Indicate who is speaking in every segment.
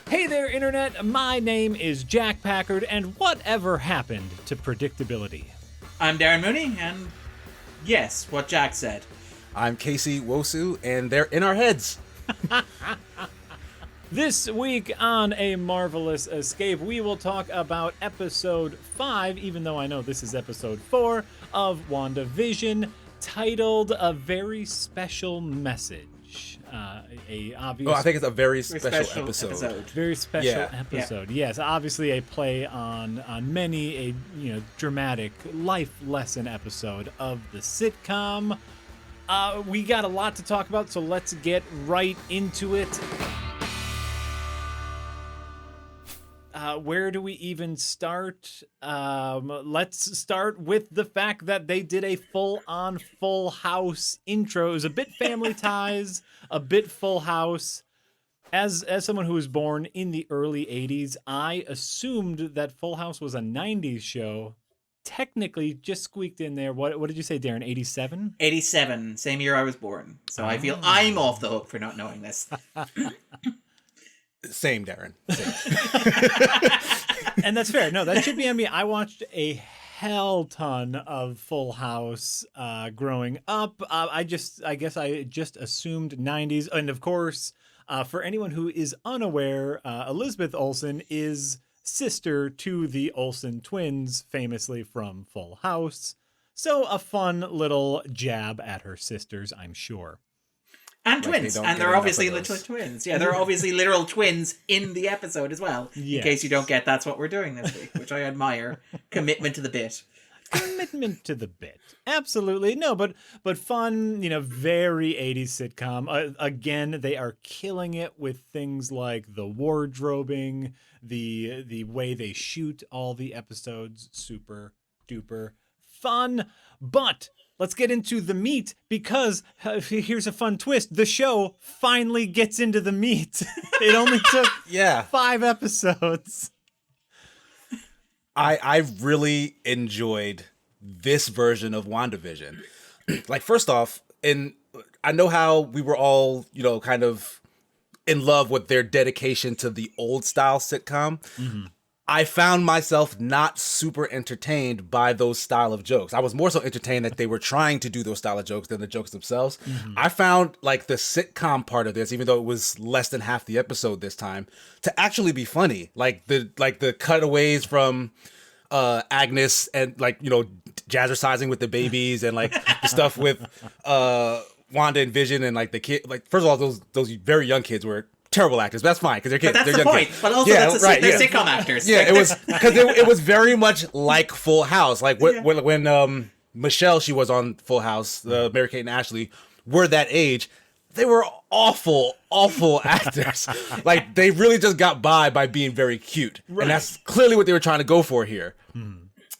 Speaker 1: Hey there, Internet. My name is Jack Packard, and whatever happened to predictability?
Speaker 2: I'm Darren Mooney, and yes, what Jack said.
Speaker 3: I'm KC Wosu, and they're in our heads.
Speaker 1: This week on A Marvelous Escape, we will talk about episode 5, even though I know this is episode 4, of WandaVision, titled A Very Special Message.
Speaker 3: I think it's a very special episode.
Speaker 1: Very special episode. Yes, obviously a play on many a dramatic life lesson episode of the sitcom. We got a lot to talk about, so let's get right into it. Where do we even start? Let's start with the fact that they did a full-on Full House intro. It was a bit Family Ties, a bit Full House. As someone who was born in the early 80s, I assumed that Full House was a 90s show. Technically, just squeaked in there. What did you say, Darren? 87?
Speaker 2: 87, same year I was born. So I feel I'm off the hook for not knowing this.
Speaker 3: Same, Darren. Same.
Speaker 1: And that's fair. No, that should be on me. I watched a hell ton of Full House growing up. I guess I just assumed 90s. And of course, for anyone who is unaware, Elizabeth Olsen is sister to the Olsen twins, famously from Full House. So a fun little jab at her sisters, I'm sure.
Speaker 2: And twins, and they're obviously literal twins. Yeah, they're obviously literal twins in the episode as well. Yes. In case you don't get, that's what we're doing this week, which I admire. Commitment to the bit.
Speaker 1: Commitment to the bit. Absolutely. No, but fun, very 80s sitcom. Again, they are killing it with things like the wardrobing, the way they shoot all the episodes. Super duper fun. But let's get into the meat, because here's a fun twist. The show finally gets into the meat. It only took 5 episodes.
Speaker 3: I really enjoyed this version of WandaVision. Like, first off, I know how we were all, kind of in love with their dedication to the old style sitcom. Mm-hmm. I found myself not super entertained by those style of jokes. I was more so entertained that they were trying to do those style of jokes than the jokes themselves. Mm-hmm. I found like the sitcom part of this, even though it was less than half the episode this time, to actually be funny. Like the cutaways from Agnes and jazzercising with the babies, and like the stuff with Wanda and Vision and like the kid. Like, first of all, those very young kids were terrible actors, but that's fine because they're kids.
Speaker 2: But that's
Speaker 3: they're
Speaker 2: the point.
Speaker 3: Kids.
Speaker 2: But also, they're sitcom actors.
Speaker 3: Yeah, it was because it was very much like Full House. Like when Michelle, she was on Full House, Mary Kate and Ashley were that age. They were awful actors. Like, they really just got by being very cute, and that's clearly what they were trying to go for here.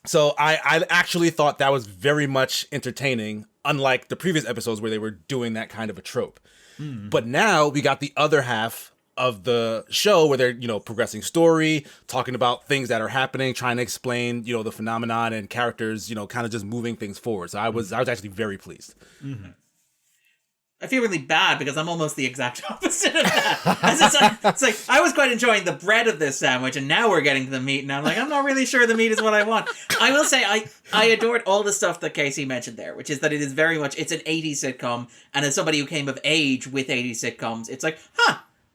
Speaker 3: So I actually thought that was very much entertaining, unlike the previous episodes where they were doing that kind of a trope. But now we got the other half of the show where they're, progressing story, talking about things that are happening, trying to explain, the phenomenon and characters, kind of just moving things forward. So I was actually very pleased. Mm-hmm.
Speaker 2: I feel really bad because I'm almost the exact opposite of that. It's like I was quite enjoying the bread of this sandwich, and now we're getting to the meat, and I'm like, I'm not really sure the meat is what I want. I will say I adored all the stuff that Casey mentioned there, which is that it is very much, it's an 80s sitcom, and as somebody who came of age with 80s sitcoms, it's like,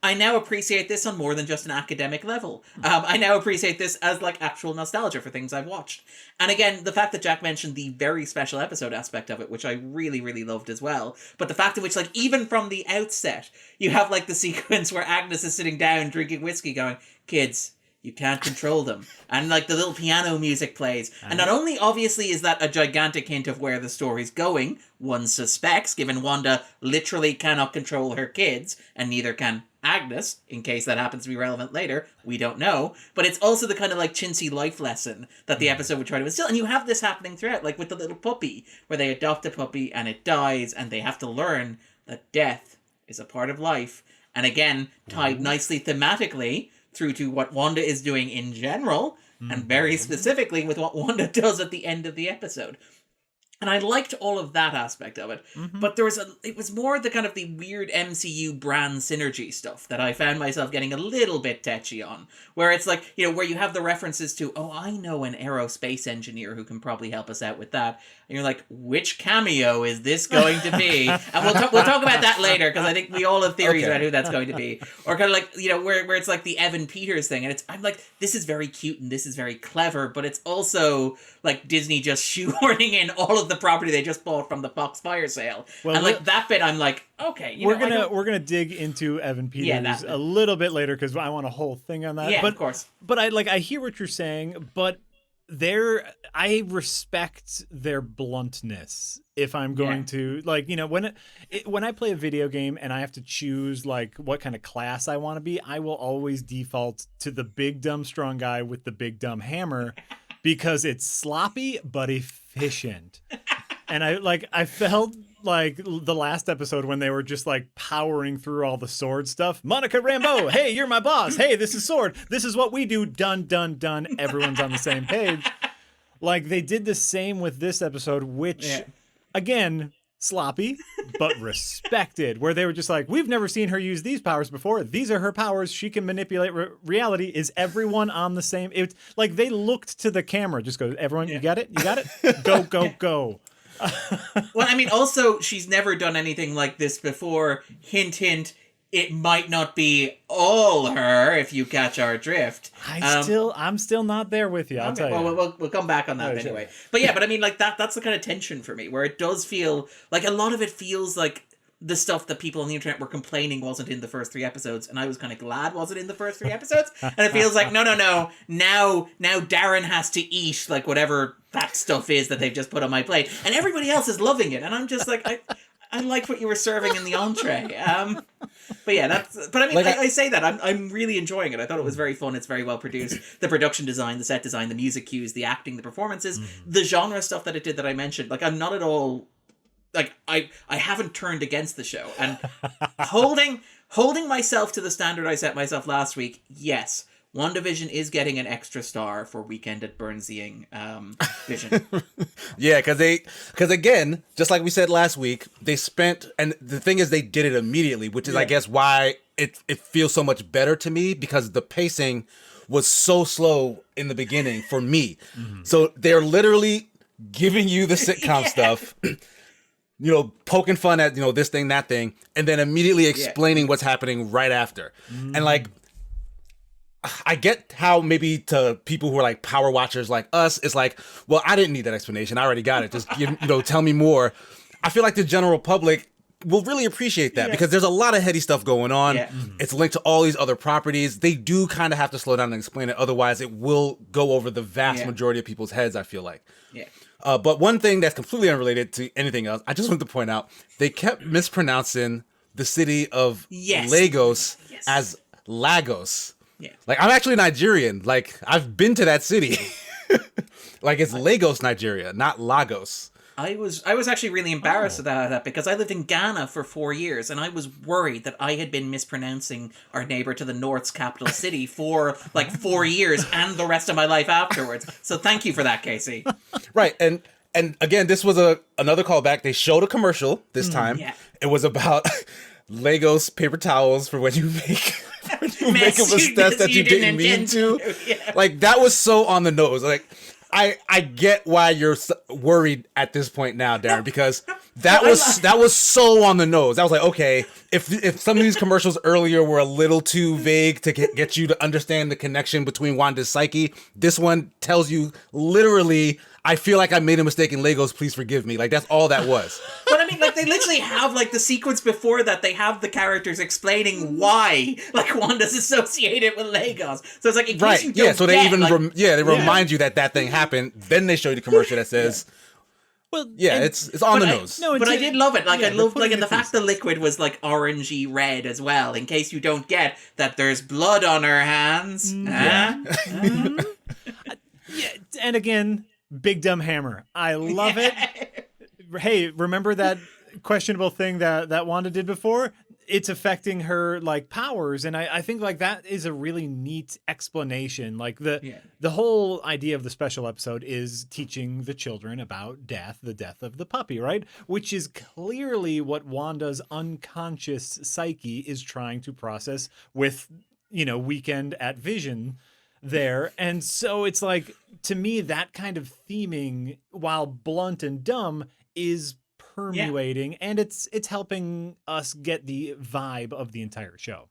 Speaker 2: I now appreciate this on more than just an academic level. I now appreciate this as like actual nostalgia for things I've watched. And again, the fact that Jack mentioned the very special episode aspect of it, which I really, really loved as well. But the fact in which, like, even from the outset, you have like the sequence where Agnes is sitting down drinking whiskey going, kids, you can't control them. And like the little piano music plays. And not only obviously is that a gigantic hint of where the story's going, one suspects, given Wanda literally cannot control her kids, and neither can Agnes, in case that happens to be relevant later, we don't know. But it's also the kind of like chintzy life lesson that the episode would try to instill. And you have this happening throughout, like with the little puppy, where they adopt a puppy and it dies, and they have to learn that death is a part of life. And again, tied nicely thematically through to what Wanda is doing in general, and very specifically with what Wanda does at the end of the episode. And I liked all of that aspect of it. But it was more the kind of the weird MCU brand synergy stuff that I found myself getting a little bit tetchy on. Where it's like, where you have the references to, oh, I know an aerospace engineer who can probably help us out with that. And you're like, which cameo is this going to be? And we'll talk about that later, because I think we all have theories about who that's going to be. Or kind of like, where it's like the Evan Peters thing. And I'm like, this is very cute and this is very clever, but it's also like Disney just shoehorning in all of the property they just bought from the Fox fire sale. Well, and like that bit, I'm like, okay,
Speaker 1: we're gonna dig into Evan Peters a little bit later, because I want a whole thing on that.
Speaker 2: Yeah,
Speaker 1: but,
Speaker 2: of course.
Speaker 1: But I hear what you're saying, but I respect their bluntness. If I'm going to when I play a video game and I have to choose like what kind of class I want to be, I will always default to the big dumb strong guy with the big dumb hammer, because it's sloppy but efficient. And I felt like the last episode when they were just like powering through all the sword stuff. Monica Rambeau, hey, you're my boss. Hey, this is sword. This is what we do. Done, done, done. Everyone's on the same page. Like they did the same with this episode, which again, sloppy, but respected, where they were just like, we've never seen her use these powers before. These are her powers. She can manipulate reality. Is everyone on the same? It's like they looked to the camera, just go, everyone, you got it? You got it? Go, go, go.
Speaker 2: Well, I mean, also, she's never done anything like this before. Hint, hint. It might not be all her, if you catch our drift.
Speaker 1: I'm still not there with you. I'll tell you.
Speaker 2: Well, we'll come back on that anyway. Sure. But yeah, I mean, like that's the kind of tension for me, where it does feel like a lot of it feels like the stuff that people on the internet were complaining wasn't in the first 3 episodes, and I was kind of glad wasn't in the first 3 episodes. And it feels like no. Now Darren has to eat like whatever that stuff is that they've just put on my plate, and everybody else is loving it, and I'm just like I like what you were serving in the entree. But yeah, but I mean, like, I say that I'm really enjoying it. I thought it was very fun. It's very well produced. The production design, the set design, the music cues, the acting, the performances, the genre stuff that it did that I mentioned. Like I'm not at all like I haven't turned against the show, and holding myself to the standard I set myself last week. Yes. WandaVision is getting an extra star for Weekend at Burnsying Vision.
Speaker 3: Yeah, because again, just like we said last week, they spent, and the thing is they did it immediately, which is I guess why it feels so much better to me, because the pacing was so slow in the beginning for me. So they're literally giving you the sitcom stuff, poking fun at, this thing, that thing, and then immediately explaining what's happening right after. And like, I get how maybe to people who are like power watchers like us, it's like, well, I didn't need that explanation. I already got it. Just tell me more. I feel like the general public will really appreciate that because there's a lot of heady stuff going on. Yeah. It's linked to all these other properties. They do kind of have to slow down and explain it. Otherwise, it will go over the vast majority of people's heads, I feel like.
Speaker 2: Yeah.
Speaker 3: But one thing that's completely unrelated to anything else, I just want to point out, they kept mispronouncing the city of Lagos as Lagos. Yeah. Like, I'm actually Nigerian. Like, I've been to that city. Like, it's Lagos, Nigeria, not Lagos.
Speaker 2: I was actually really embarrassed about that, because I lived in Ghana for 4 years, and I was worried that I had been mispronouncing our neighbor to the North's capital city for like 4 years and the rest of my life afterwards. So thank you for that, KC.
Speaker 3: Right, and again, this was another callback. They showed a commercial this time. Yeah. It was about Lagos paper towels for when you make a mistake that you didn't mean to. Yeah. Like, that was so on the nose. Like, I get why you're worried at this point now, Darren, because that was so on the nose. I was like, okay, if some of these commercials earlier were a little too vague to get you to understand the connection between Wanda's psyche, this one tells you literally, I feel like I made a mistake in Lagos, please forgive me. Like, that's all that was.
Speaker 2: But I mean, like, they literally have, like, the sequence before that, they have the characters explaining why, like, Wanda's associated with Lagos. So it's like, in case you don't
Speaker 3: so they remind you that thing happened. Then they show you the commercial that says, well, it's on the nose.
Speaker 2: But I did love it. Like, I loved, like, and the fact the liquid was, like, orangey red as well, in case you don't get that there's blood on her hands. Yeah,
Speaker 1: and again, big dumb hammer. I love it. Hey, remember that questionable thing that Wanda did before? it's affecting her like powers, and I think like that is a really neat explanation. Like the whole idea of the special episode is teaching the children about death, the death of the puppy, right? Which is clearly what Wanda's unconscious psyche is trying to process with, Weekend at Vision there. And so it's like, to me, that kind of theming, while blunt and dumb, is permeating, and it's helping us get the vibe of the entire show.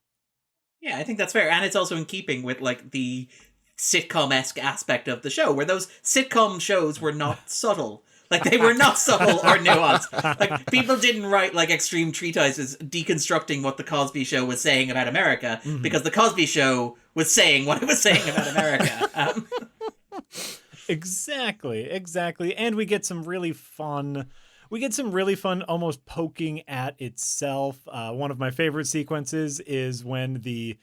Speaker 2: Yeah, I think that's fair, and it's also in keeping with like the sitcom-esque aspect of the show, where those sitcom shows were not subtle. Like, they were not subtle or nuanced. Like, people didn't write like extreme treatises deconstructing what the Cosby Show was saying about America, because the Cosby Show was saying what it was saying about America.
Speaker 1: Exactly, and we get some really fun. Almost poking at itself. One of my favorite sequences is when the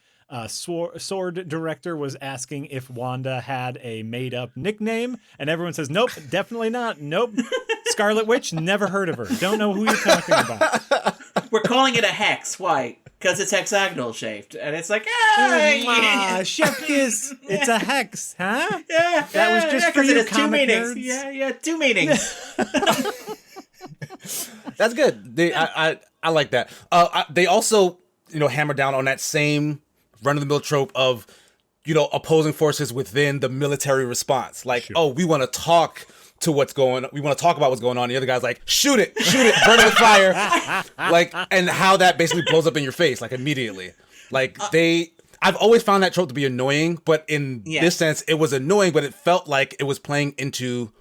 Speaker 1: sword director was asking if Wanda had a made-up nickname, and everyone says, nope, definitely not. Nope. Scarlet Witch, never heard of her. Don't know who you're talking about.
Speaker 2: We're calling it a hex. Why? Because it's hexagonal shaped. And it's like,
Speaker 1: Chef Kiss, it's a hex, huh?
Speaker 2: Yeah.
Speaker 1: That was just for you,
Speaker 2: it has two
Speaker 1: comic
Speaker 2: meanings.
Speaker 1: nerds.
Speaker 2: Yeah, two meanings.
Speaker 3: That's good. I like that. They also, hammer down on that same run-of-the-mill trope of, opposing forces within the military response. Like, sure. We want to talk to what's going on. We want to talk about what's going on. The other guy's like, shoot it, burn it with fire. Like, and how that basically blows up in your face, like, immediately. Like, I've always found that trope to be annoying, but in this sense, it was annoying, but it felt like it was playing into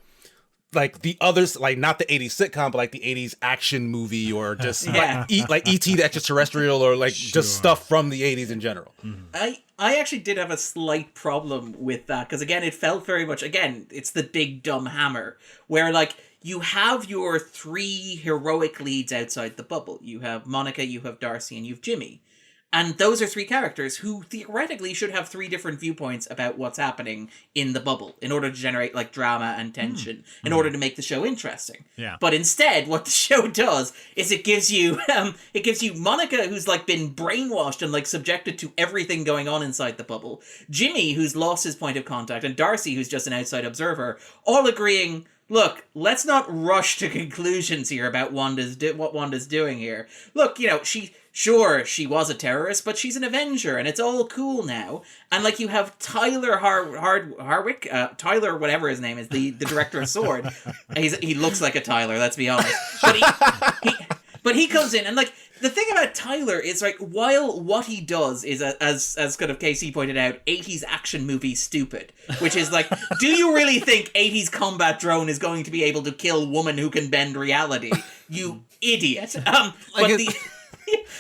Speaker 3: like the others, like not the 80s sitcom, but like the 80s action movie, or just like E.T. the Extraterrestrial, or like just stuff from the 80s in general.
Speaker 2: I actually did have a slight problem with that, because again, it felt very much, it's the big dumb hammer, where like you have your three heroic leads outside the bubble. You have Monica, you have Darcy, and you have Jimmy. And those are three characters who theoretically should have three different viewpoints about what's happening in the bubble in order to generate like drama and tension, in order to make the show interesting.
Speaker 1: Yeah.
Speaker 2: But instead, what the show does is it gives you Monica, who's like been brainwashed and like subjected to everything going on inside the bubble, Jimmy, who's lost his point of contact, and Darcy, who's just an outside observer, all agreeing, look, let's not rush to conclusions here about what Wanda's doing here. Look, she was a terrorist, but she's an Avenger, and it's all cool now. And like, you have Tyler Harwick, Tyler, whatever his name is, the director of S.W.O.R.D. He looks like a Tyler, let's be honest. But he comes in, and like, the thing about Tyler is, like, while what he does is, as kind of KC pointed out, 80s action movie stupid, which is like, do you really think 80s combat drone is going to be able to kill woman who can bend reality? You idiot.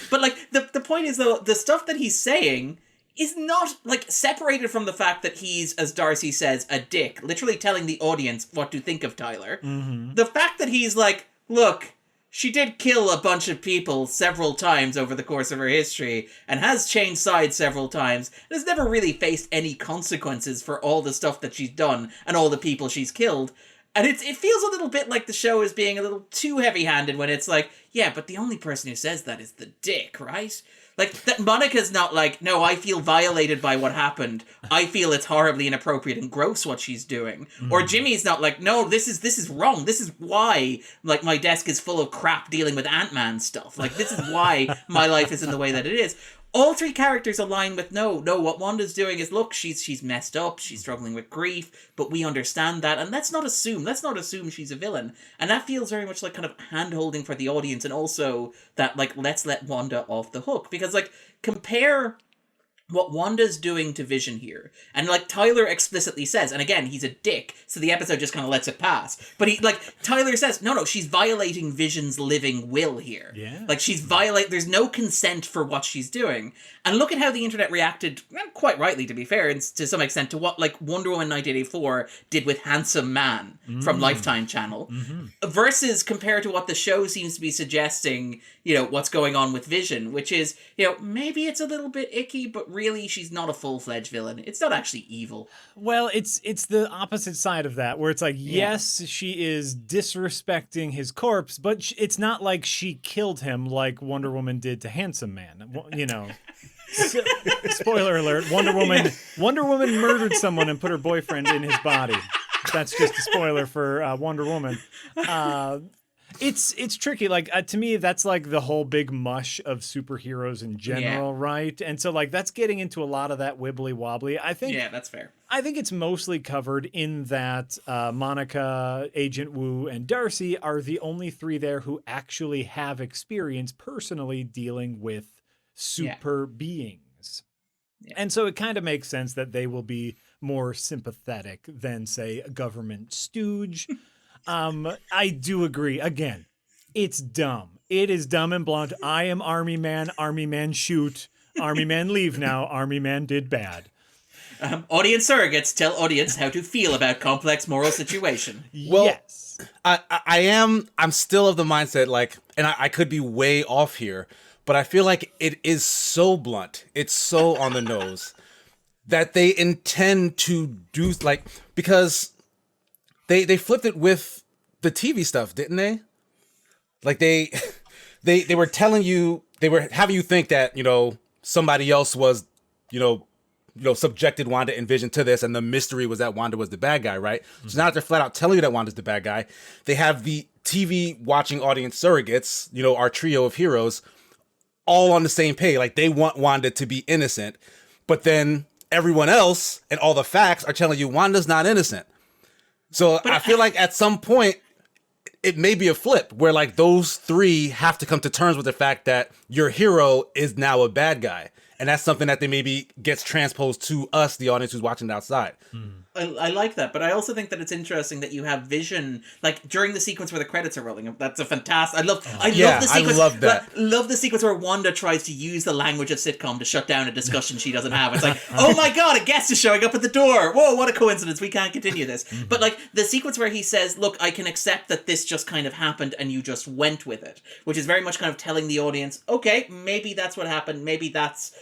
Speaker 2: But like, the point is, though, the stuff that he's saying is not, like, separated from the fact that he's, as Darcy says, a dick, literally telling the audience what to think of Tyler. The fact that he's like, look, she did kill a bunch of people several times over the course of her history, and has changed sides several times, and has never really faced any consequences for all the stuff that she's done and all the people she's killed. And it feels a little bit like the show is being a little too heavy-handed when it's like, yeah, but the only person who says that is the dick, right? Like, that Monica's not like, no, I feel violated by what happened. I feel it's horribly inappropriate and gross what she's doing. Or Jimmy's not like, no, this is wrong. This is why, like, my desk is full of crap dealing with Ant-Man stuff. Like, this is why my life is in the way that it is. All three characters align with, no, what Wanda's doing is, look, she's messed up, she's struggling with grief, but we understand that, and let's not assume she's a villain. And that feels very much like kind of hand-holding for the audience, and also that, like, let's let Wanda off the hook. Because, like, compare what Wanda's doing to Vision here. And, like, Tyler explicitly says, and again, he's a dick, so the episode just kind of lets it pass. But Tyler says, no, she's violating Vision's living will here.
Speaker 1: Yeah.
Speaker 2: Like, there's no consent for what she's doing. And look at how the internet reacted, quite rightly, to be fair, and to some extent, to what, like, Wonder Woman 1984 did with Handsome Man from Lifetime Channel, versus compared to what the show seems to be suggesting, what's going on with Vision, which is, maybe it's a little bit icky, but really she's not a full-fledged villain. It's not actually evil.
Speaker 1: Well, it's the opposite side of that, where it's like, yes, she is disrespecting his corpse, but it's not like she killed him like Wonder Woman did to Handsome Man. You know, spoiler alert: Wonder Woman murdered someone and put her boyfriend in his body. That's just a spoiler for Wonder Woman. It's tricky. Like, to me, that's like the whole big mush of superheroes in general, right? And so, like, that's getting into a lot of that wibbly wobbly. I think.
Speaker 2: Yeah, that's fair.
Speaker 1: I think it's mostly covered in that Monica, Agent Wu, and Darcy are the only three there who actually have experience personally dealing with super beings. Yeah. And so it kind of makes sense that they will be more sympathetic than, say, a government stooge. I do agree. Again, it's dumb. It is dumb and blunt. I am Army Man. Army Man shoot. Army Man leave now. Army Man did bad.
Speaker 2: Audience surrogates tell audience how to feel about complex moral situation.
Speaker 3: Well,
Speaker 1: yes.
Speaker 3: I'm still of the mindset, like, and I could be way off here, but I feel like it is so blunt. It's so on the nose that they intend to do, like, because they flipped it with the TV stuff, didn't they? Like they were telling you, they were having you think that, you know, somebody else was, you know, subjected Wanda and Vision to this, and the mystery was that Wanda was the bad guy, right? Mm-hmm. So now that they're flat out telling you that Wanda's the bad guy, they have the TV watching audience surrogates, you know, our trio of heroes, all on the same page. Like, they want Wanda to be innocent, but everyone else and all the facts are telling you Wanda's not innocent. So I feel like at some point it may be a flip where, like, those three have to come to terms with the fact that your hero is now a bad guy. And that's something that they maybe gets transposed to us, the audience who's watching it outside.
Speaker 1: Mm.
Speaker 2: I like that, but I also think that it's interesting that you have Vision, like, during the sequence where the credits are rolling. That's a fantastic. I love the sequence.
Speaker 3: I love that.
Speaker 2: Love the sequence where Wanda tries to use the language of sitcom to shut down a discussion she doesn't have. It's like, oh my god, a guest is showing up at the door. Whoa, what a coincidence. We can't continue this. But, like, the sequence where he says, look, I can accept that this just kind of happened and you just went with it, which is very much kind of telling the audience, okay, maybe that's what happened. Maybe that's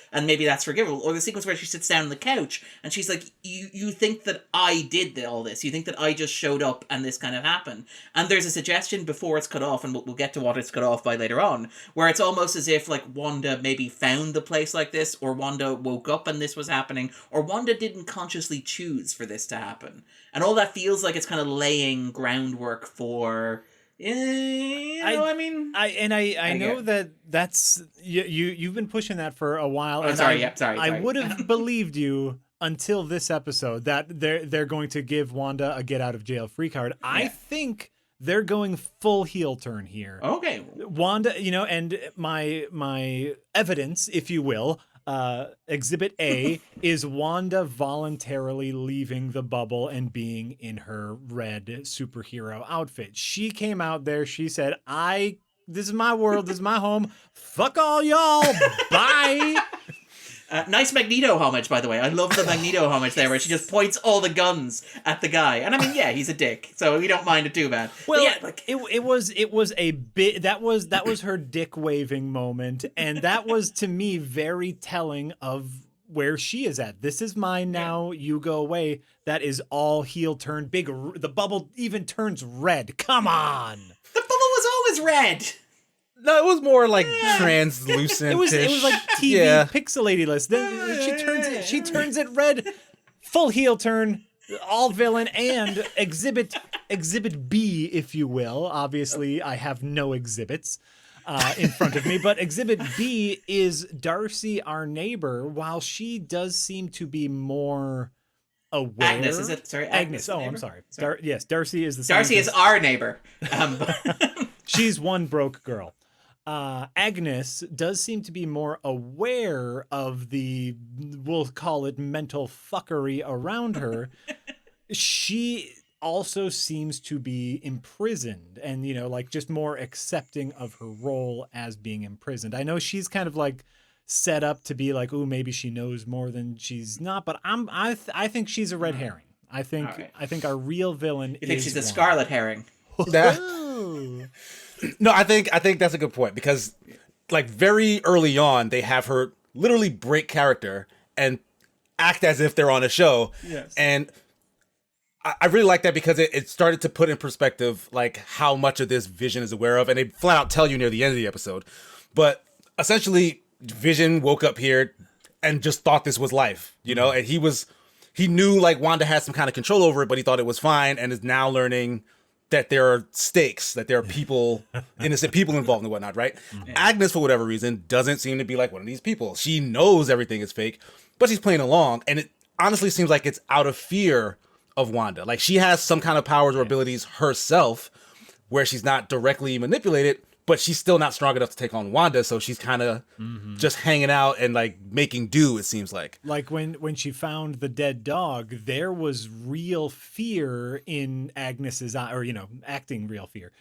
Speaker 2: forgivable. Or the sequence where she sits down on the couch and she's like, you think that I did all this? You think that I just showed up and this kind of happened? And there's a suggestion before it's cut off, and we'll get to what it's cut off by later on, where it's almost as if, like, Wanda maybe found the place like this, or Wanda woke up and this was happening, or Wanda didn't consciously choose for this to happen. And all that feels like it's kind of laying groundwork for... I
Speaker 1: know that's you've been pushing that for a while.
Speaker 2: Oh, sorry.
Speaker 1: I would have believed you until this episode that they're going to give Wanda a get out of jail free card. Yeah. I think they're going full heel turn here.
Speaker 2: Okay,
Speaker 1: Wanda, you know, and my evidence, if you will. Exhibit A is Wanda voluntarily leaving the bubble and being in her red superhero outfit. She came out there. She said, this is my world. This is my home. Fuck all y'all. Bye.
Speaker 2: Nice Magneto homage, by the way. I love the Magneto homage there, where she just points all the guns at the guy. And I mean, yeah, he's a dick, so we don't mind it too bad.
Speaker 1: Well,
Speaker 2: yeah, like,
Speaker 1: it was a bit that was her dick waving moment, and that was, to me, very telling of where she is at. This is mine now. You go away. That is all heel turn. The bubble even turns red. Come on.
Speaker 2: The bubble was always red.
Speaker 3: No, it was more like translucent.
Speaker 1: It was like TV pixelated-less. Then she turns it red, full heel turn, all villain, and exhibit B, if you will. Obviously, I have no exhibits in front of me, but exhibit B is Darcy, our neighbor. While she does seem to be more aware.
Speaker 2: Agnes, is it? Sorry,
Speaker 1: Agnes. Oh, I'm sorry. Yes, Darcy is the.
Speaker 2: Darcy is our neighbor.
Speaker 1: She's one broke girl. Agnes does seem to be more aware of the, we'll call it, mental fuckery around her. She also seems to be imprisoned and, you know, like, just more accepting of her role as being imprisoned. I know she's kind of like set up to be like, ooh, maybe she knows more than she's not, but I think she's a red herring. I think our real villain is.
Speaker 2: You think she's a scarlet herring?
Speaker 3: No, I think that's a good point, because, like, very early on they have her literally break character and act as if they're on a show.
Speaker 2: Yes.
Speaker 3: And I really like that because it started to put in perspective like how much of this Vision is aware of, and they flat out tell you near the end of the episode. But essentially, Vision woke up here and just thought this was life, you know, and he knew like Wanda had some kind of control over it, but he thought it was fine, and is now learning that there are stakes, that there are people, innocent people involved and whatnot, right? Mm-hmm. Agnes, for whatever reason, doesn't seem to be like one of these people. She knows everything is fake, but she's playing along, and it honestly seems like it's out of fear of Wanda. Like, she has some kind of powers or abilities herself where she's not directly manipulated, but she's still not strong enough to take on Wanda, so she's kind of just hanging out and like making do, it seems like.
Speaker 1: Like when she found the dead dog, there was real fear in Agnes's eye, or, you know, acting real fear.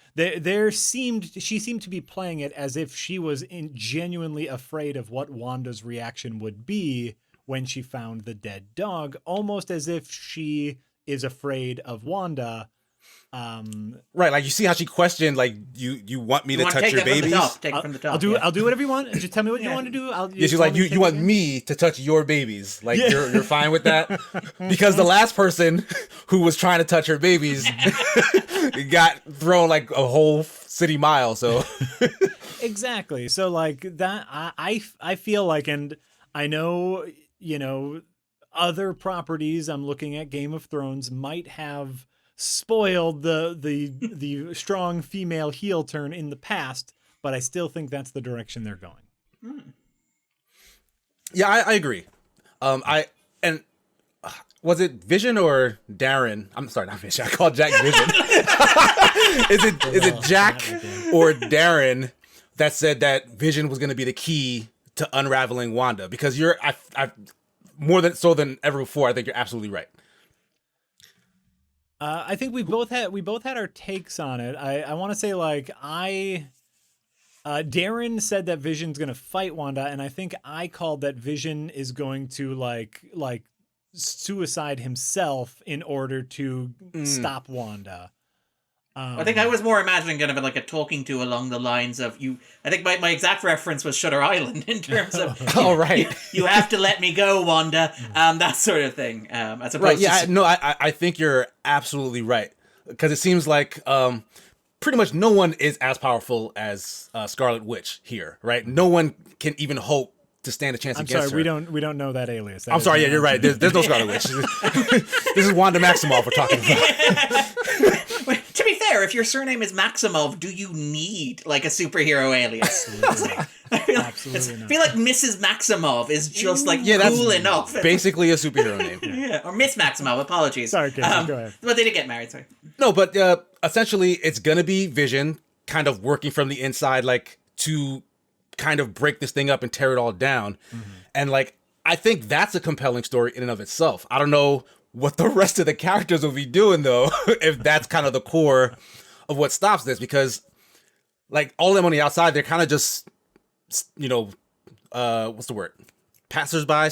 Speaker 1: She seemed to be playing it as if she was genuinely afraid of what Wanda's reaction would be when she found the dead dog, almost as if she is afraid of Wanda.
Speaker 3: Right, like you see how she questioned, like, you want me to touch your babies?
Speaker 2: Take it from the top.
Speaker 1: I'll do whatever you want. Just tell me what you want to do.
Speaker 3: She's like, you want me to touch your babies? Like, you're fine with that? Because the last person who was trying to touch her babies got thrown like a whole city mile. So
Speaker 1: exactly. So like that, I feel like, and I know, you know, other properties, I'm looking at Game of Thrones, might have spoiled the strong female heel turn in the past, but I still think that's the direction they're going.
Speaker 3: Yeah, I agree. Was it Vision or Darren? I'm sorry, not Vision. I called Jack Vision. Is it Jack or Darren that said that Vision was going to be the key to unraveling Wanda? Because I more than ever before, I think you're absolutely right.
Speaker 1: I think we both had our takes on it. I want to say, like, Darren said that Vision's going to fight Wanda, and I think I called that Vision is going to like suicide himself in order to stop Wanda.
Speaker 2: I think I was more imagining kind of like a talking to along the lines of you. I think my exact reference was Shutter Island in terms of you have to let me go, Wanda, that sort of thing. As opposed
Speaker 3: to I think you're absolutely right, because it seems like pretty much no one is as powerful as Scarlet Witch here, right? No one can even hope to stand a chance against her.
Speaker 1: We don't know that alias.
Speaker 3: I'm sorry, yeah, you're right. There's no Scarlet Witch. This is Wanda Maximoff we're talking about.
Speaker 2: To be fair, if your surname is Maximov, do you need like a superhero alias? I feel like Mrs. Maximov is just like cool enough.
Speaker 3: Basically a superhero name.
Speaker 2: Yeah, or Miss Maximov. Apologies.
Speaker 1: Sorry, Casey, go ahead.
Speaker 2: But they did get married. Sorry.
Speaker 3: No, but essentially, it's gonna be Vision kind of working from the inside, like to kind of break this thing up and tear it all down. And like, I think that's a compelling story in and of itself. I don't know what the rest of the characters will be doing, though, if that's kind of the core of what stops this, because like all of them on the outside, they're kind of just, you know, what's the word? Passersby,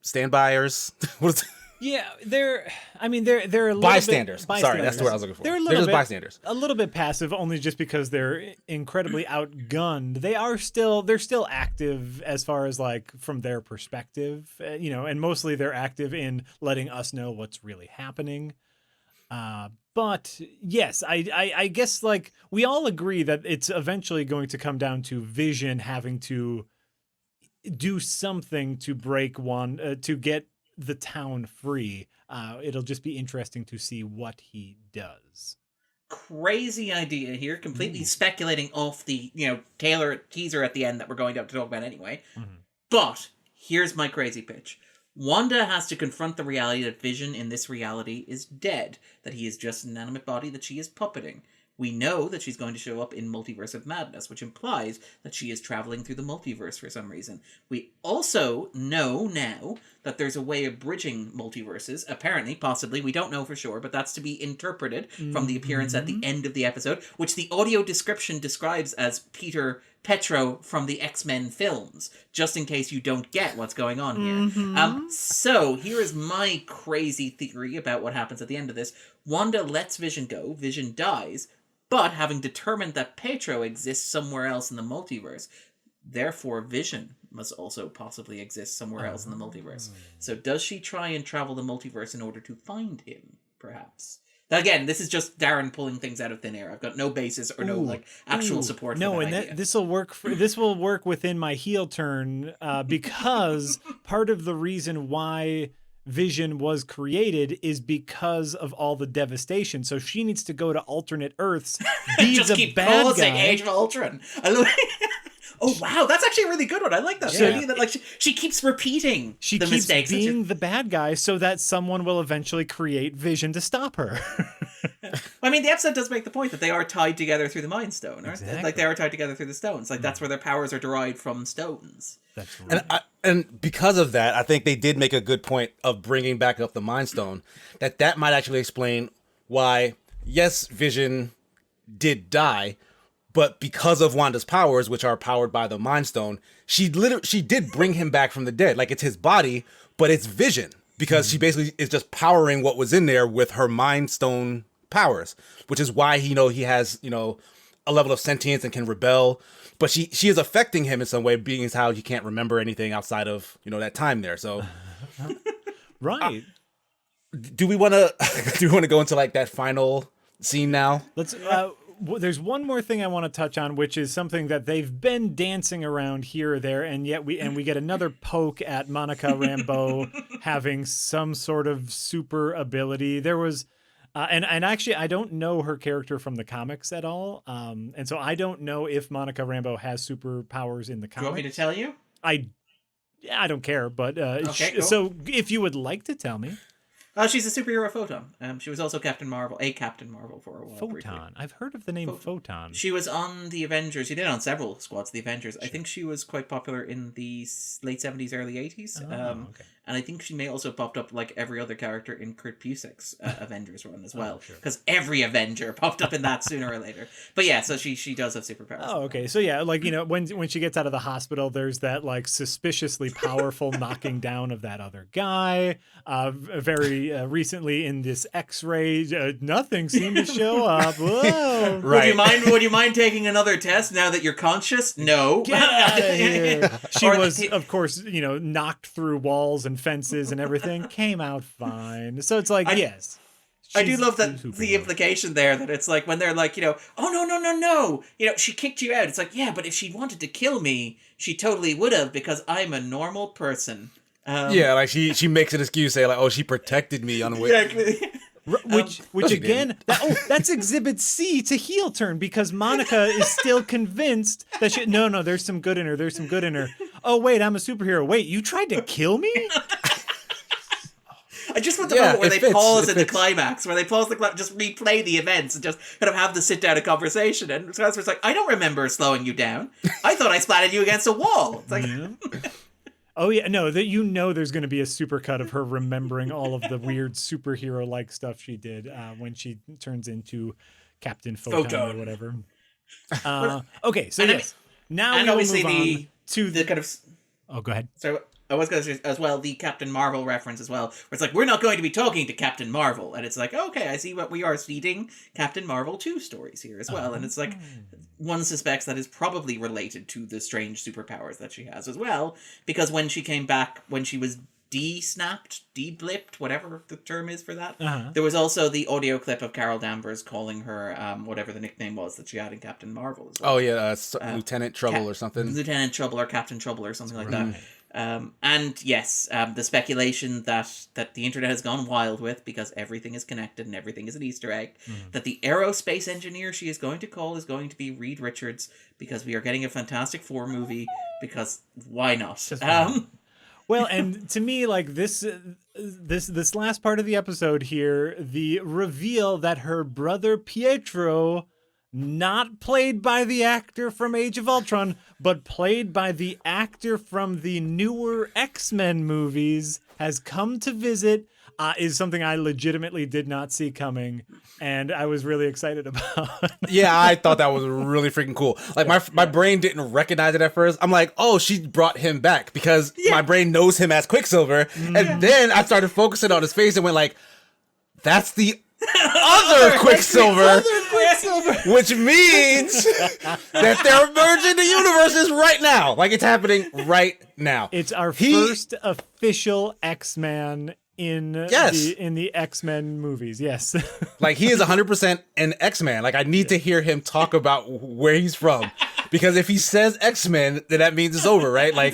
Speaker 3: standbyers. What is it?
Speaker 1: Yeah, they're a little
Speaker 3: bystanders.
Speaker 1: Bit,
Speaker 3: Sorry, that's the word I was looking for.
Speaker 1: They're
Speaker 3: just bystanders.
Speaker 1: A little bit passive, only just because they're incredibly outgunned. They're still active as far as like from their perspective, you know, and mostly they're active in letting us know what's really happening. But yes, I guess like we all agree that it's eventually going to come down to Vision having to do something to break to get the town free. It'll just be interesting to see what he does.
Speaker 2: Crazy idea here, completely speculating off the, you know, teaser at the end that we're going to have to talk about anyway. But here's my crazy pitch. Wanda has to confront the reality that Vision in this reality is dead, that he is just an inanimate body that she is puppeting. We know that she's going to show up in Multiverse of Madness, which implies that she is traveling through the multiverse for some reason. We also know now that there's a way of bridging multiverses, apparently, possibly, we don't know for sure, but that's to be interpreted from the appearance at the end of the episode, which the audio description describes as Peter Petro from the X-Men films, just in case you don't get what's going on here. So here is my crazy theory about what happens at the end of this. Wanda lets Vision go, Vision dies, but having determined that Petro exists somewhere else in the multiverse, Therefore, Vision must also possibly exist somewhere else in the multiverse. So does she try and travel the multiverse in order to find him, perhaps? Now, again, this is just Darren pulling things out of thin air. I've got no basis or no actual support.
Speaker 1: No,
Speaker 2: for
Speaker 1: and
Speaker 2: idea.
Speaker 1: this will work. This will work within my heel turn because part of the reason why Vision was created is because of all the devastation. So she needs to go to alternate Earths, be
Speaker 2: just
Speaker 1: the
Speaker 2: keep
Speaker 1: bad
Speaker 2: causing
Speaker 1: guy.
Speaker 2: Age of Ultron. I love. Oh wow, that's actually a really good one. I like that.
Speaker 1: Yeah.
Speaker 2: The idea that like she keeps repeating
Speaker 1: She
Speaker 2: the
Speaker 1: keeps
Speaker 2: mistakes.
Speaker 1: being the bad guy so that someone will eventually create Vision to stop her.
Speaker 2: I mean, the episode does make the point that they are tied together through the Mind Stone, aren't they?
Speaker 1: Exactly.
Speaker 2: Like they are tied together through the stones. Like that's where their powers are derived from stones.
Speaker 1: That's right.
Speaker 3: And because of that, I think they did make a good point of bringing back up the Mind Stone. That might actually explain why, yes, Vision did die, but because of Wanda's powers, which are powered by the Mind Stone, she did bring him back from the dead. Like, it's his body, but it's Vision, because she basically is just powering what was in there with her Mind Stone powers, which is why he has a level of sentience and can rebel. But she is affecting him in some way, being as how he can't remember anything outside of that time there. So,
Speaker 1: Right.
Speaker 3: do we want to go into like that final scene now?
Speaker 1: Let's. There's one more thing I want to touch on, which is something that they've been dancing around here or there, and yet we get another poke at Monica Rambeau having some sort of super ability. There was, and actually I don't know her character from the comics at all, and so I don't know if Monica Rambeau has superpowers in the comics.
Speaker 2: Do you want me to tell you?
Speaker 1: I don't care, but
Speaker 2: Okay, cool.
Speaker 1: so if you would like to tell me.
Speaker 2: She's a superhero Photon. She was also Captain Marvel for a while.
Speaker 1: Photon.
Speaker 2: briefly.
Speaker 1: I've heard of the name Photon.
Speaker 2: She was on the Avengers. She did on several squads of the Avengers. Sure. I think she was quite popular in the late 70s, early 80s.
Speaker 1: Okay.
Speaker 2: And I think she may also popped up like every other character in Kurt Busiek's Avengers run as well. Because every Avenger popped up in that sooner or later. But yeah, so she does have superpowers.
Speaker 1: Oh, okay. So yeah, like, when she gets out of the hospital, there's that like suspiciously powerful knocking down of that other guy. Very recently in this X-ray, nothing seemed to show up. Whoa.
Speaker 3: Right.
Speaker 2: Would you mind taking another test now that you're conscious? No.
Speaker 1: Get out of here. She was, of course, knocked through walls and fences and everything. Came out fine. So it's like, yes.
Speaker 2: I do love that the implication there that it's like when they're like, oh, no. She kicked you out. It's like, yeah, but if she wanted to kill me, she totally would have because I'm a normal person.
Speaker 3: Yeah, like she makes an excuse, say like, oh, she protected me on way.
Speaker 2: Exactly.
Speaker 1: Which again, that's Exhibit C to heel turn because Monica is still convinced that no, there's some good in her. There's some good in her. Oh, wait, I'm a superhero. Wait, you tried to kill me?
Speaker 2: I just want the moment where they pause at the climax, where they pause the climax, just replay the events and just kind of have the sit down conversation. And Spencer's like, I don't remember slowing you down. I thought I splatted you against a wall. It's like...
Speaker 1: Yeah. Oh yeah, no, that there's going to be a supercut of her remembering all of the weird superhero-like stuff she did when she turns into Captain Photon or whatever. Okay, so yes, now we will move on to
Speaker 2: the kind of.
Speaker 1: Oh, go ahead.
Speaker 2: So I was going to say as well the Captain Marvel reference as well, where it's like we're not going to be talking to Captain Marvel, and it's like okay, I see what we are seeding Captain Marvel 2 stories here as well, and it's like one suspects that is probably related to the strange superpowers that she has as well, because when she came back, when she was de-snapped, de-blipped, whatever the term is for that, there was also the audio clip of Carol Danvers calling her whatever the nickname was that she had in Captain Marvel as well.
Speaker 3: Oh yeah, Lieutenant Trouble or something.
Speaker 2: Lieutenant Trouble or Captain Trouble or something like that. And yes, the speculation that the internet has gone wild with, because everything is connected and everything is an Easter egg, that the aerospace engineer she is going to call is going to be Reed Richards, because we are getting a Fantastic Four movie, because why not?
Speaker 1: Well, and to me, like this last part of the episode here, the reveal that her brother Pietro, not played by the actor from Age of Ultron, but played by the actor from the newer X-Men movies, has come to visit, is something I legitimately did not see coming, and I was really excited about.
Speaker 3: Yeah, I thought that was really freaking cool. Like my brain didn't recognize it at first. I'm like, oh, she brought him back because my brain knows him as Quicksilver, and then I started focusing on his face and went like, that's the other Quicksilver.
Speaker 1: Quicksilver.
Speaker 3: Which means that they're merging the universes right now. Like, it's happening right now.
Speaker 1: It's our first official X-Man in the X-Men movies. Yes.
Speaker 3: Like, he is 100% an X-Man. Like, I need to hear him talk about where he's from. Because if he says X-Men, then that means it's over, right? Like,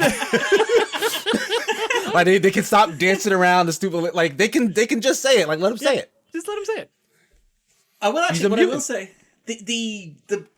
Speaker 3: like they can stop dancing around the stupid, like, they can just say it. Like, let him say it.
Speaker 1: Just let him say it.
Speaker 2: I will say, the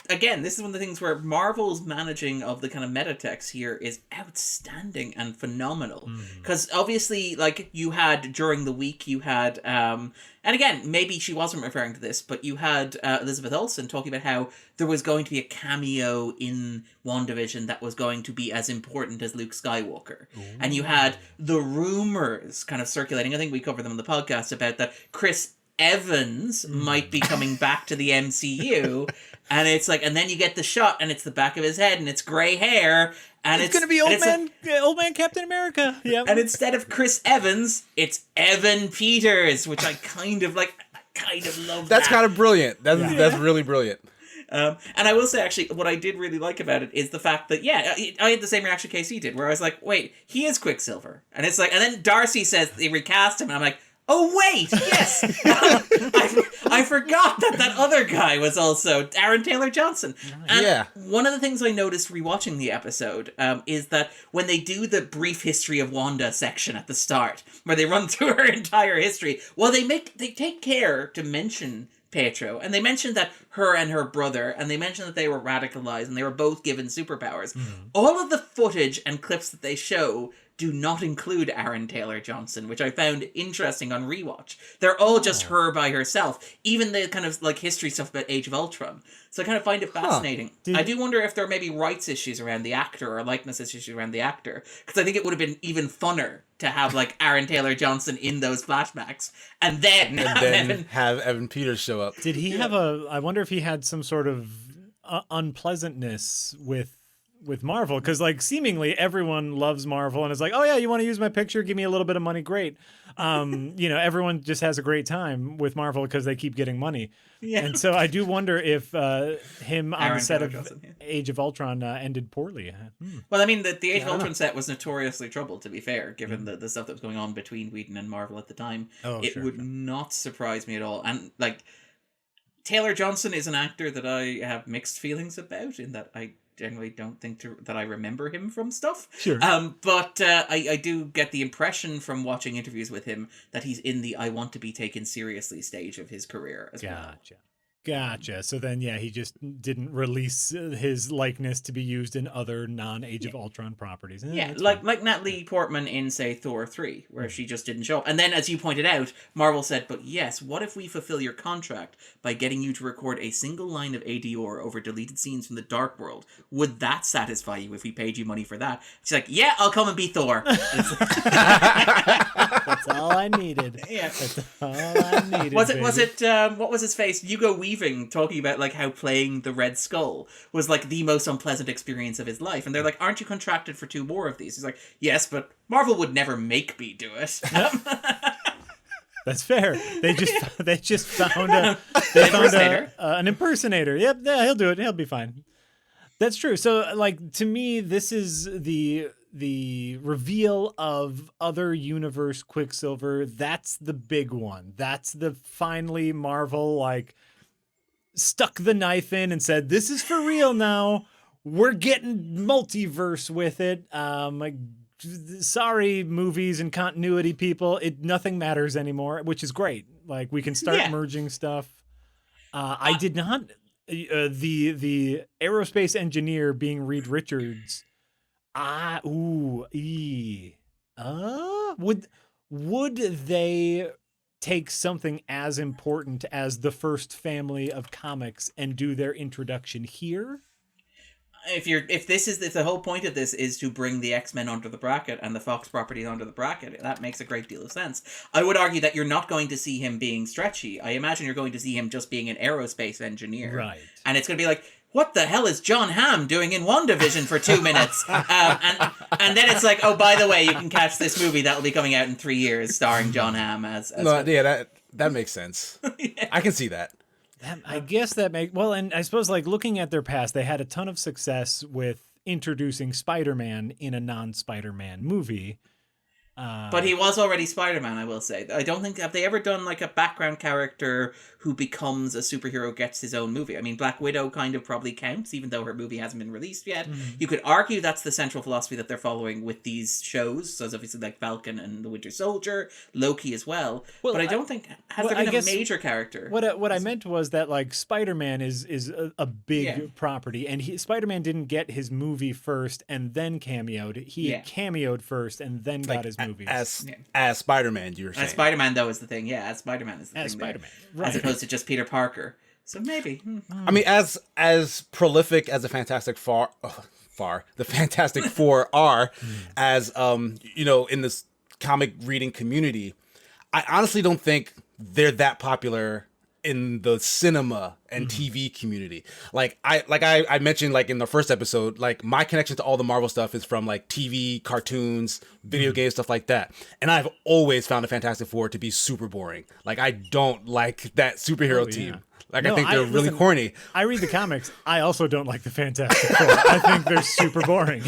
Speaker 2: again, this is one of the things where Marvel's managing of the kind of meta text here is outstanding and phenomenal. Because obviously, like, you had during the week, you had and again, maybe she wasn't referring to this, but you had Elizabeth Olsen talking about how there was going to be a cameo in WandaVision that was going to be as important as Luke Skywalker. Ooh. And you had the rumors kind of circulating, I think we covered them on the podcast, about that Chris Evans might be coming back to the MCU, and it's like, and then you get the shot, and it's the back of his head, and it's gray hair, and it's
Speaker 1: gonna be old man Captain America. Yeah,
Speaker 2: and instead of Chris Evans, it's Evan Peters, which I kind of love.
Speaker 3: That's kind of brilliant. That's really brilliant.
Speaker 2: And I will say, actually, what I did really like about it is the fact that, I had the same reaction KC did, where I was like, wait, he is Quicksilver, and it's like, and then Darcy says they recast him, and I'm like, oh, wait, yes. I forgot that other guy was also Aaron Taylor Johnson. And one of the things I noticed rewatching the episode is that when they do the brief history of Wanda section at the start, where they run through her entire history, well, they take care to mention Pietro, and they mentioned that her and her brother, and they mentioned that they were radicalized, and they were both given superpowers. All of the footage and clips that they show do not include Aaron Taylor Johnson, which I found interesting on rewatch. They're all just her by herself, even the kind of like history stuff about Age of Ultron. So I kind of find it fascinating. I do wonder if there may be rights issues around the actor or likeness issues around the actor, because I think it would have been even funner to have like Aaron Taylor Johnson in those flashbacks and then
Speaker 3: have Evan Peters show up.
Speaker 1: Did he have I wonder if he had some sort of unpleasantness with Marvel, because like seemingly everyone loves Marvel and is like, oh yeah, you want to use my picture, give me a little bit of money, great. Everyone just has a great time with Marvel because they keep getting money. And so I do wonder if him on
Speaker 2: Aaron
Speaker 1: the set
Speaker 2: Taylor
Speaker 1: of
Speaker 2: Johnson,
Speaker 1: Age of Ultron ended poorly.
Speaker 2: Well, I mean, the Age of Ultron set was notoriously troubled, to be fair, given the stuff that was going on between Whedon and Marvel at the time. It would not surprise me at all. And like, Taylor Johnson is an actor that I have mixed feelings about, in that I generally don't think that I remember him from stuff.
Speaker 1: Sure.
Speaker 2: But I do get the impression from watching interviews with him that he's in the I want to be taken seriously stage of his career as well.
Speaker 1: Gotcha. So then, he just didn't release his likeness to be used in other non-Age of Ultron properties.
Speaker 2: Like Natalie Portman in, say, Thor 3, where she just didn't show up. And then, as you pointed out, Marvel said, but yes, what if we fulfill your contract by getting you to record a single line of ADR over deleted scenes from the Dark World? Would that satisfy you if we paid you money for that? She's like, yeah, I'll come and be Thor.
Speaker 1: That's all I needed. That's all I needed.
Speaker 2: Was it what was his face? Hugo Weaving talking about like how playing the Red Skull was like the most unpleasant experience of his life, and they're like, aren't you contracted for 2 more of these? He's like, yes, but Marvel would never make me do it.
Speaker 1: That's fair. They just found an impersonator. Yep, he'll do it. He'll be fine. That's true. So like, to me, this is the reveal of other universe Quicksilver. That's the big one. That's the finally Marvel like stuck the knife in and said, this is for real now. We're getting multiverse with it. Sorry, movies and continuity people. Nothing matters anymore, which is great. Like, we can start merging stuff. I did not the aerospace engineer being Reed Richards. Would they take something as important as the first family of comics and do their introduction here?
Speaker 2: If the whole point of this is to bring the X-Men onto the bracket and the Fox property onto the bracket, that makes a great deal of sense. I would argue that you're not going to see him being stretchy. I imagine you're going to see him just being an aerospace engineer.
Speaker 1: Right.
Speaker 2: And it's going to be like, what the hell is John Hamm doing in WandaVision for 2 minutes? And then it's like, oh, by the way, you can catch this movie that will be coming out in 3 years starring John Hamm as
Speaker 3: that makes sense. I can see that.
Speaker 1: I guess that well, and I suppose like looking at their past, they had a ton of success with introducing Spider-Man in a non-Spider-Man movie.
Speaker 2: But he was already Spider-Man, I will say. I don't think, have they ever done like a background character who becomes a superhero, gets his own movie? I mean, Black Widow kind of probably counts, even though her movie hasn't been released yet. You could argue that's the central philosophy that they're following with these shows. So it's obviously like Falcon and the Winter Soldier, Loki as well. But I don't think, has there been a major character?
Speaker 1: What I meant was that like Spider-Man is a big property, and Spider-Man didn't get his movie first and then cameoed. He cameoed first and then got his movie.
Speaker 3: As Spider-Man, you were saying.
Speaker 2: As Spider-man, though, is the thing. Yeah, as Spider-Man is the thing.
Speaker 1: Spider-Man,
Speaker 2: right. As opposed to just Peter Parker. So maybe.
Speaker 3: I mean, as prolific as the Fantastic the Fantastic Four are, as in this comic reading community, I honestly don't think they're that popular in the cinema and TV community. Like I mentioned, like in the first episode, like my connection to all the Marvel stuff is from like TV, cartoons, video games, stuff like that. And I've always found the Fantastic Four to be super boring. Like I don't like that superhero team. Like I think they're really corny.
Speaker 1: I read the comics. I also don't like the Fantastic Four. I think they're super boring.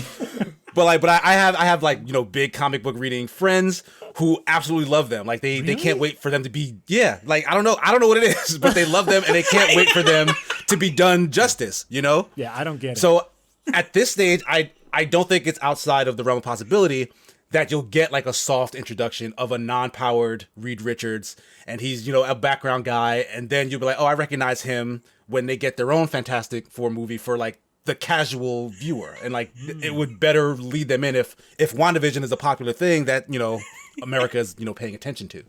Speaker 3: But I have like, big comic book reading friends who absolutely love them. Like they can't wait for them to be, like I don't know what it is, but they love them and they can't wait for them to be done justice, Yeah,
Speaker 1: I don't get it.
Speaker 3: So at this stage, I don't think it's outside of the realm of possibility that you'll get like a soft introduction of a non-powered Reed Richards, and he's, a background guy, and then you'll be like, oh, I recognize him when they get their own Fantastic Four movie for like the casual viewer, and like it would better lead them in if WandaVision is a popular thing that America is paying attention to.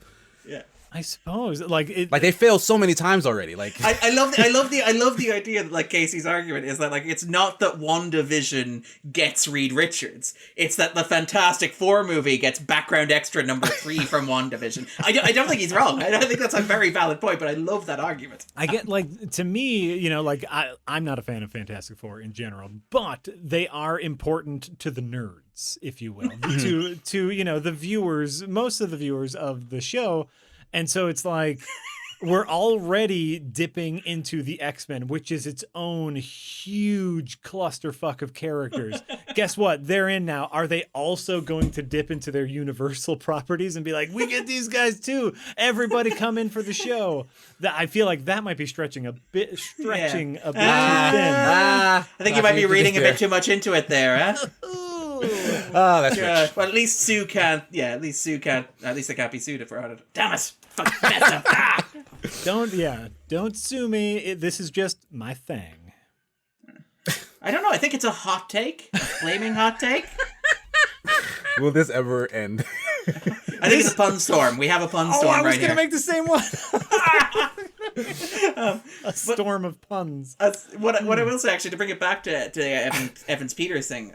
Speaker 2: Yeah,
Speaker 1: I suppose like
Speaker 3: they failed so many times already. Like
Speaker 2: I love the idea that like Casey's argument is that like it's not that WandaVision gets Reed Richards, it's that the Fantastic Four movie gets background extra number 3 from WandaVision. I don't think he's wrong. I think that's a very valid point, but I love that argument.
Speaker 1: I get like, to me, like I'm not a fan of Fantastic Four in general, but they are important to the nerds, if you will, to the viewers, most of the viewers of the show. And so it's like we're already dipping into the X-Men, which is its own huge clusterfuck of characters. Guess what? They're in now. Are they also going to dip into their Universal properties and be like, we get these guys too? Everybody come in for the show. I feel like that might be stretching a bit too thin.
Speaker 2: I think you might be reading a bit too much into it there, huh?
Speaker 3: Oh, that's rich.
Speaker 2: But at least Sue can't. Yeah, at least they can't be sued for it. Damn it! Fuck, messed up. Ah!
Speaker 1: Don't sue me. This is just my thing.
Speaker 2: I don't know. I think it's a hot take, a flaming hot take.
Speaker 3: Will this ever end?
Speaker 2: I think it's a pun storm. We have a pun storm right here.
Speaker 1: I was gonna make the same one. A storm of puns.
Speaker 2: What I will say, actually, to bring it back to Evans Peters thing,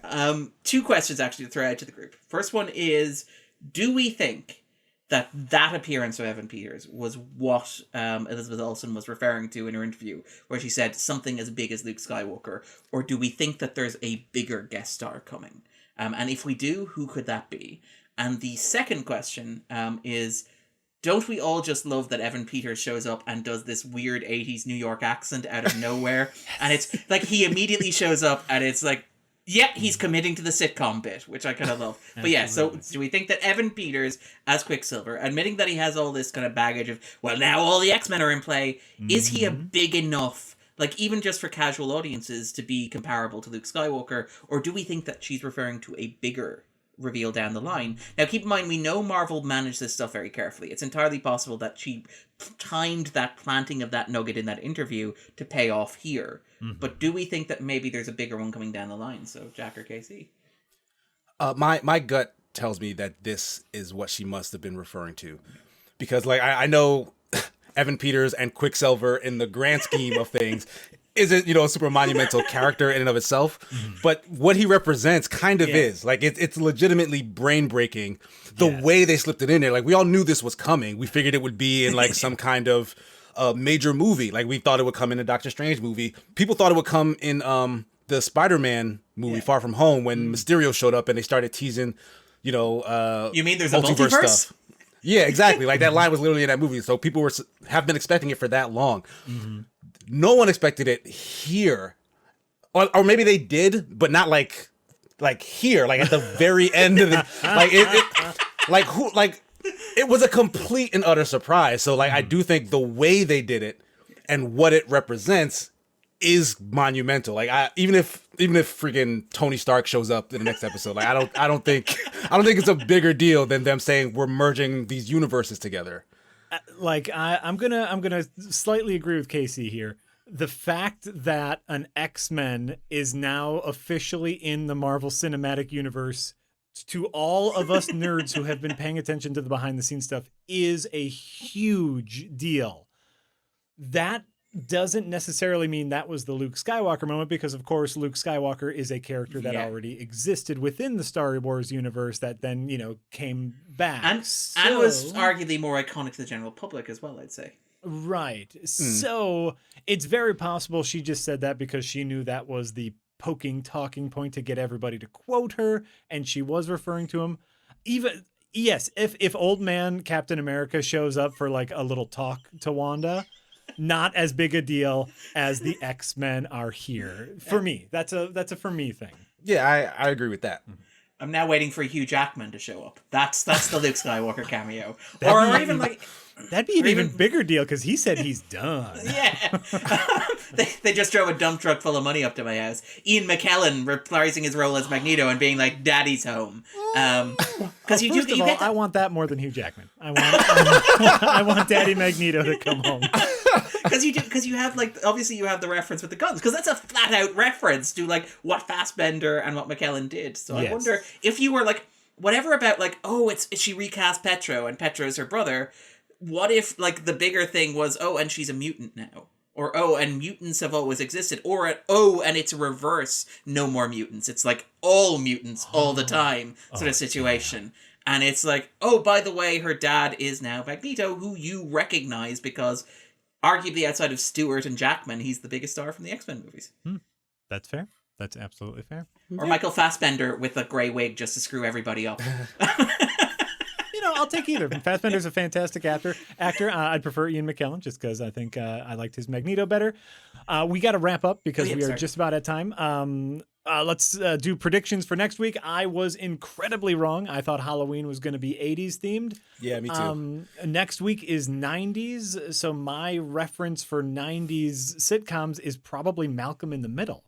Speaker 2: 2 questions actually to throw out to the group. First one is, do we think that appearance of Evan Peters was what Elizabeth Olsen was referring to in her interview, where she said something as big as Luke Skywalker, or do we think that there's a bigger guest star coming? And if we do, who could that be? And the second question is, don't we all just love that Evan Peters shows up and does this weird 80s New York accent out of nowhere? And it's like he immediately shows up and it's like, yeah, he's committing to the sitcom bit, which I kind of love. But yeah, so do we think that Evan Peters as Quicksilver, admitting that he has all this kind of baggage of, well, now all the X-Men are in play, is he a big enough, like even just for casual audiences, to be comparable to Luke Skywalker? Or do we think that she's referring to a bigger reveal down the line? Now keep in mind, we know Marvel managed this stuff very carefully. It's entirely possible that she timed that planting of that nugget in that interview to pay off here. But do we think that maybe there's a bigger one coming down the line? So Jack or KC?
Speaker 3: My gut tells me that this is what she must have been referring to, because like I know Evan Peters and Quicksilver in the grand scheme of things isn't, a super monumental character in and of itself, but what he represents kind of is. Like, it's legitimately brain-breaking, the way they slipped it in there. Like, we all knew this was coming. We figured it would be in, like, some kind of major movie. Like, we thought it would come in a Doctor Strange movie. People thought it would come in the Spider-Man movie, Far From Home, when Mysterio showed up and they started teasing,
Speaker 2: you mean there's a multiverse stuff.
Speaker 3: Yeah, exactly. Like, that line was literally in that movie. So people have been expecting it for that long. no one expected it here, or maybe they did, but not like here, like at the very end of the it was a complete and utter surprise. So like I do think the way they did it and what it represents is monumental. Like even if freaking Tony Stark shows up in the next episode, like I don't think it's a bigger deal than them saying we're merging these universes together.
Speaker 1: I'm gonna slightly agree with Casey here. The fact that an X-Men is now officially in the Marvel Cinematic Universe, to all of us nerds who have been paying attention to the behind the scenes stuff, is a huge deal. That doesn't necessarily mean that was the Luke Skywalker moment, because of course Luke Skywalker is a character that already existed within the Star Wars universe that then, came back.
Speaker 2: And was arguably more iconic to the general public as well, I'd say.
Speaker 1: Right. So it's very possible she just said that because she knew that was the poking talking point to get everybody to quote her, and she was referring to him. Even yes, if old man Captain America shows up for like a little talk to Wanda, not as big a deal as the X-Men are here. For me, that's a for me thing.
Speaker 3: Yeah, I agree with that.
Speaker 2: I'm now waiting for Hugh Jackman to show up. That's the Luke Skywalker cameo. Or even like...
Speaker 1: That'd be an even bigger deal, because he said he's done.
Speaker 2: Yeah. they just drove a dump truck full of money up to my house. Ian McKellen reprising his role as Magneto and being like, Daddy's home. Because
Speaker 1: I want that more than Hugh Jackman. I want Daddy Magneto to come home.
Speaker 2: Because you have, like, obviously you have the reference with the guns, because that's a flat out reference to like what Fassbender and what McKellen did. So yes. I wonder if you were like, whatever about like, she recast Petro and Petro is her brother. What if like the bigger thing was, and she's a mutant now, or and mutants have always existed, or and it's a reverse, no more mutants. It's like all mutants all the time sort of situation. Yeah. And it's like, by the way, her dad is now Magneto, who you recognize because arguably outside of Stewart and Jackman, he's the biggest star from the X-Men movies.
Speaker 1: That's fair. That's absolutely fair.
Speaker 2: Or Michael Fassbender with a grey wig just to screw everybody up.
Speaker 1: I'll take either. Fassbender's a fantastic actor. I'd prefer Ian McKellen just because I think I liked his Magneto better. We got to wrap up because we are just about at time. Let's do predictions for next week. I was incredibly wrong. I thought Halloween was going to be 80s themed.
Speaker 3: Yeah, me too.
Speaker 1: Next week is 90s. So my reference for 90s sitcoms is probably Malcolm in the Middle.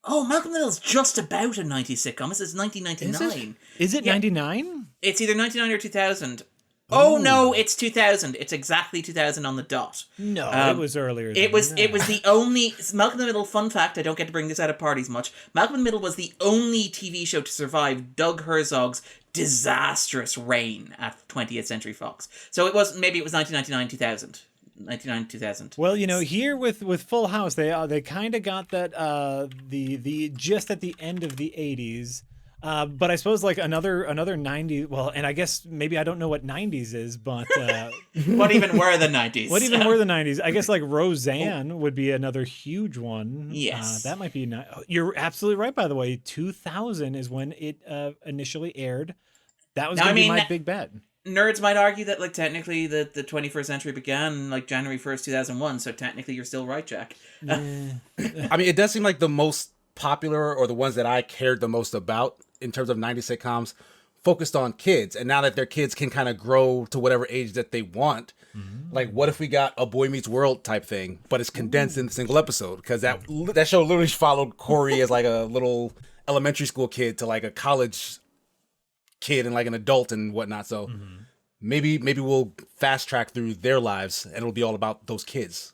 Speaker 2: Oh, Malcolm in the Middle is just about a 90s sitcom. This is 1999.
Speaker 1: Is it 99?
Speaker 2: It's either 99 or 2000. Oh no, it's 2000. It's exactly 2000 on the dot.
Speaker 1: No, it was earlier.
Speaker 2: It was the only Malcolm in the Middle. Fun fact: I don't get to bring this out at parties much. Malcolm in the Middle was the only TV show to survive Doug Herzog's disastrous reign at 20th Century Fox. So it was 1999, 2000. 99, 2000.
Speaker 1: Well, here with Full House, they kind of got that the just at the end of the 80s. But I suppose like another 90s. Well, and I guess maybe I don't know what 90s is, but
Speaker 2: what even were the 90s?
Speaker 1: What even were the 90s? I guess like Roseanne would be another huge one.
Speaker 2: Yes,
Speaker 1: that might be. You're absolutely right. By the way, 2000 is when it initially aired. That was going to be my big bet.
Speaker 2: Nerds might argue that, like, technically the 21st century began, like, January 1st, 2001, so technically you're still right, Jack.
Speaker 3: I mean, it does seem like the most popular, or the ones that I cared the most about in terms of 90s sitcoms, focused on kids. And now that their kids can kind of grow to whatever age that they want, like, what if we got a Boy Meets World type thing, but it's condensed in a single episode? Because that show literally followed Corey as, like, a little elementary school kid to, like, a college kid and like an adult and whatnot. So maybe we'll fast track through their lives and it'll be all about those kids.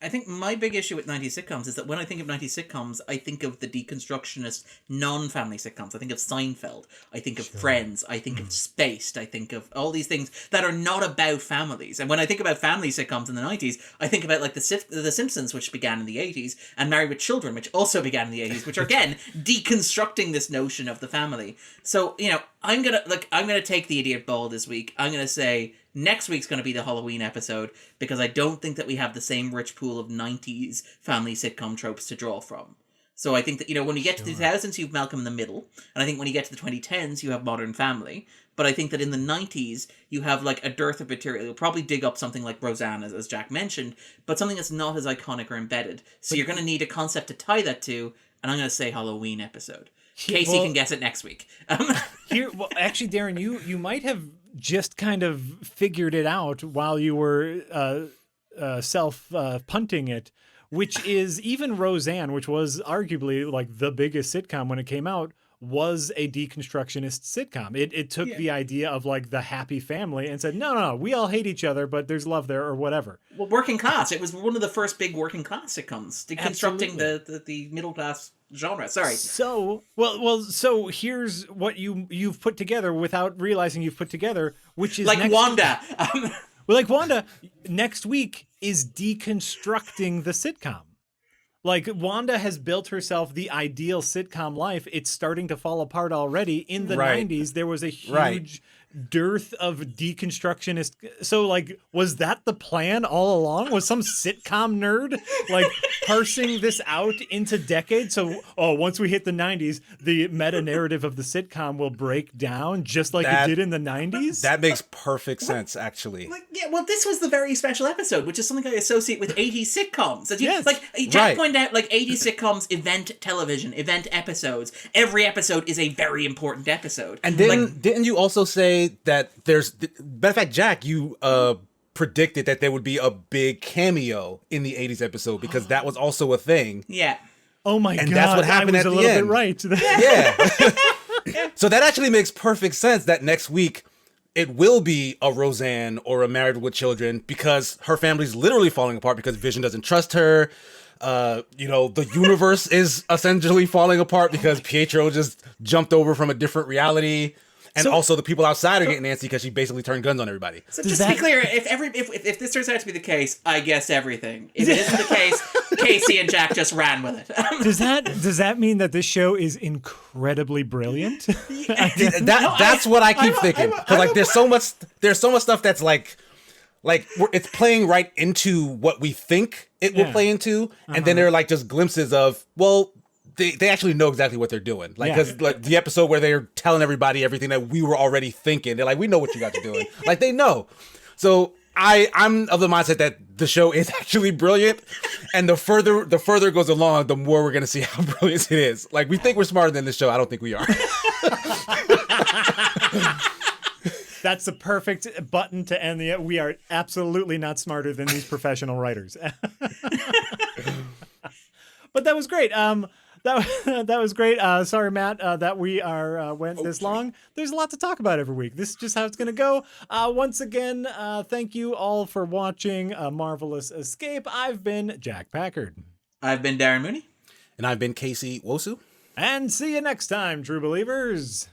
Speaker 2: I think my big issue with 90s sitcoms is that when I think of 90s sitcoms, I think of the deconstructionist non-family sitcoms. I think of Seinfeld. I think of Friends. I think of Spaced. I think of all these things that are not about families. And when I think about family sitcoms in the 90s, I think about like the Simpsons, which began in the 80s, and Married with Children, which also began in the 80s, which are again deconstructing this notion of the family. So, I'm gonna take the idiot ball this week. I'm gonna say next week's going to be the Halloween episode because I don't think that we have the same rich pool of 90s family sitcom tropes to draw from. So I think that, when you get to the 2000s, you have Malcolm in the Middle. And I think when you get to the 2010s, you have Modern Family. But I think that in the 90s, you have like a dearth of material. You'll probably dig up something like Roseanne, as Jack mentioned, but something that's not as iconic or embedded. So you're going to need a concept to tie that to, and I'm going to say Halloween episode. Casey can guess it next week.
Speaker 1: Actually, Darren, you might have just kind of figured it out while you were self-punting it, which is even Roseanne, which was arguably like the biggest sitcom when it came out, was a deconstructionist sitcom. It took the idea of like the happy family and said, no, we all hate each other, but there's love there or whatever.
Speaker 2: Well, working class. It was one of the first big working class sitcoms, deconstructing the middle class genre. Sorry.
Speaker 1: So here's what you've put together without realizing you've put together, which is
Speaker 2: like Wanda.
Speaker 1: Well, like Wanda, next week is deconstructing the sitcom. Like, Wanda has built herself the ideal sitcom life. It's starting to fall apart already. In the 90s, there was a huge dearth of deconstructionist. So, like, was that the plan all along? Was some sitcom nerd, like, parsing this out into decades? So, once we hit the 90s, the meta-narrative of the sitcom will break down just like it did in the 90s?
Speaker 3: That makes perfect sense, actually.
Speaker 2: This was the very special episode, which is something I associate with 80s sitcoms.
Speaker 1: Yes.
Speaker 2: Like, Jack pointed out, like, 80s sitcoms, event television, event episodes. Every episode is a very important episode.
Speaker 3: And didn't you also say that there's... Matter of fact, Jack, you predicted that there would be a big cameo in the 80s episode because that was also a thing.
Speaker 2: Yeah.
Speaker 1: Oh my God.
Speaker 3: And that's what happened at the end.
Speaker 1: I was a little bit right.
Speaker 3: Yeah. So that actually makes perfect sense that next week it will be a Roseanne or a Married with Children because her family's literally falling apart because Vision doesn't trust her. The universe is essentially falling apart because Pietro just jumped over from a different reality. And also the people outside are getting antsy because she basically turned guns on everybody.
Speaker 2: So just to be clear, if this turns out to be the case, I guess everything. If it isn't the case, Casey and Jack just ran with it.
Speaker 1: Does that mean that this show is incredibly brilliant?
Speaker 3: That's what I keep thinking. Because like there's so much stuff that's like it's playing right into what we think it will play into, and then there are like just glimpses of They actually know exactly what they're doing. Like, because like the episode where they're telling everybody everything that we were already thinking, they're like, we know what you guys are doing. Like, they know. So I'm of the mindset that the show is actually brilliant. And the further it goes along, the more we're going to see how brilliant it is. Like, we think we're smarter than this show. I don't think we are.
Speaker 1: That's the perfect button to end the... We are absolutely not smarter than these professional writers. But that was great. That was great. Sorry, Matt, that we went this long. There's a lot to talk about every week. This is just how it's going to go. Once again, thank you all for watching A Marvelous Escape. I've been Jack Packard.
Speaker 2: I've been Darren Mooney.
Speaker 3: And I've been Casey Wosu.
Speaker 1: And see you next time, true believers.